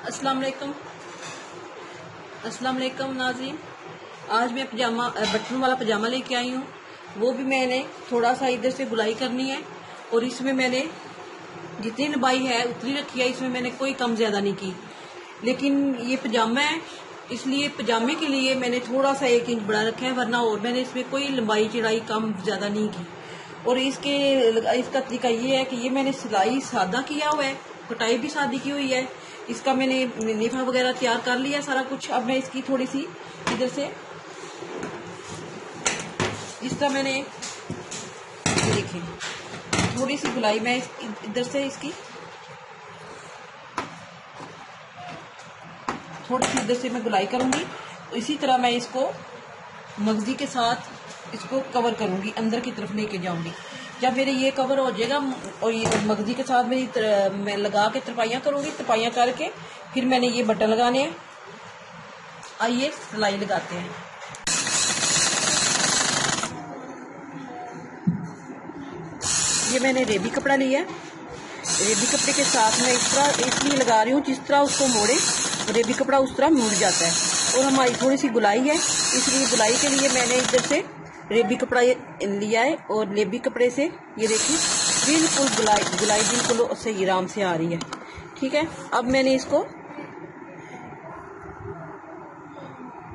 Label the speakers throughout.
Speaker 1: अस्सलाम वालेकुम नाज़रीन। आज मैं पजामा बटन वाला पजामा लेके आई हूँ। वो भी मैंने थोड़ा सा इधर से गुलाई करनी है और इसमें मैंने जितनी लंबाई है उतनी रखी है। इसमें मैंने कोई कम ज्यादा नहीं की, लेकिन ये पजामा है इसलिए पजामे के लिए मैंने थोड़ा सा 1 इंच बड़ा रखा है, वरना और मैंने इसमें कोई लंबाई चौड़ाई कम ज्यादा नहीं की। और इसका तरीका ये है कि ये मैंने सिलाई सादा किया हुआ है, कटाई भी सादी की हुई है। इसका मैंने लिफा वगैरह तैयार कर लिया सारा कुछ। अब मैं इसकी थोड़ी सी इधर से इस तरह मैंने देखिए थोड़ी सी गुलाई मैं इधर से इसकी थोड़ी सी इधर से मैं गुलाई करूंगी। तो इसी तरह मैं इसको मगजी के साथ इसको कवर करूंगी, अंदर की तरफ लेके जाऊंगी। जब मेरे ये कवर हो जाएगा और ये मगजी के साथ मैं लगा के तरपाइयाँ करूंगी। तरपाइयाँ करके फिर मैंने ये बटन लगाने हैं। आइए सिलाई लगाते हैं। ये मैंने रेबी कपड़ा लिया है। रेबी कपड़े के साथ मैं इस तरह इसलिए लगा रही हूँ जिस तरह उसको मोड़े रेबी कपड़ा उस तरह मुड़ जाता है। और हमारी थोड़ी सी गुलाई है, इसलिए गुलाई के लिए मैंने इधर से रेबी कपड़ा लिया है। और रेबी कपड़े से ये देखिए बिल्कुल गुलाई बिल्कुल सही आराम से आ रही है। ठीक है, अब मैंने इसको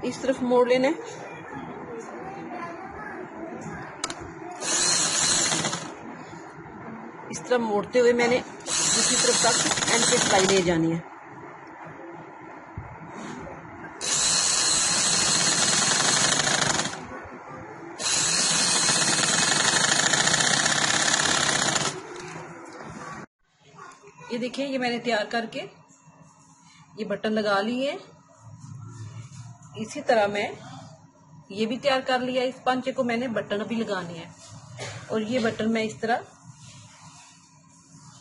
Speaker 1: इस तरफ मोड़ लेना है। इस तरह मोड़ते हुए मैंने दूसरी तरफ तक एंड पे सिलाई ले जानी है। ये देखिए ये मैंने तैयार करके ये बटन लगा लिए। इसी तरह मैं ये भी तैयार कर लिया। इस पांचे को मैंने बटन भी लगानी है। और ये बटन मैं इस तरह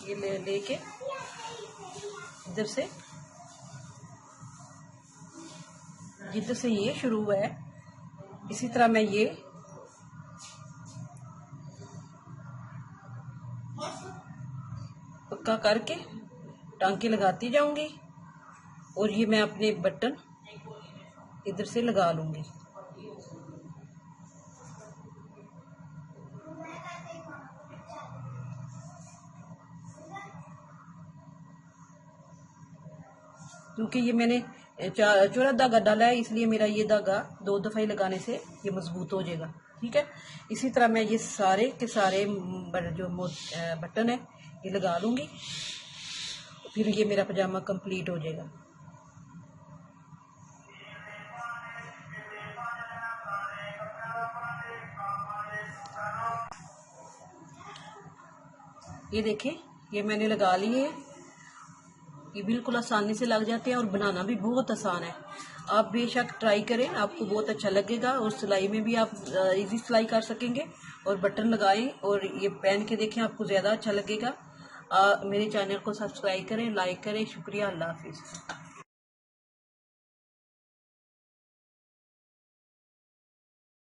Speaker 1: ये लेके इधर से जिधर से ये शुरू हुआ है इसी तरह मैं ये पक्का करके टांके लगाती जाऊंगी। और ये मैं अपने बटन इधर से लगा लूंगी। क्योंकि ये मैंने चौड़ा धागा डाला है, इसलिए मेरा ये धागा 2 दफा ही लगाने से ये मजबूत हो जाएगा। ठीक है, इसी तरह मैं ये सारे के सारे जो बटन है ये लगा लूंगी। फिर ये मेरा पजामा कंप्लीट हो जाएगा। ये देखिए ये मैंने लगा लिए। ये बिल्कुल आसानी से लग जाते हैं और बनाना भी बहुत आसान है। आप बेशक ट्राई करें, आपको बहुत अच्छा लगेगा। और सिलाई में भी आप इजी सिलाई कर सकेंगे। और बटन लगाएं और ये पहन के देखें, आपको ज़्यादा अच्छा लगेगा। मेरे चैनल को सब्सक्राइब करें, लाइक करें। शुक्रिया, अल्लाह हाफिज़।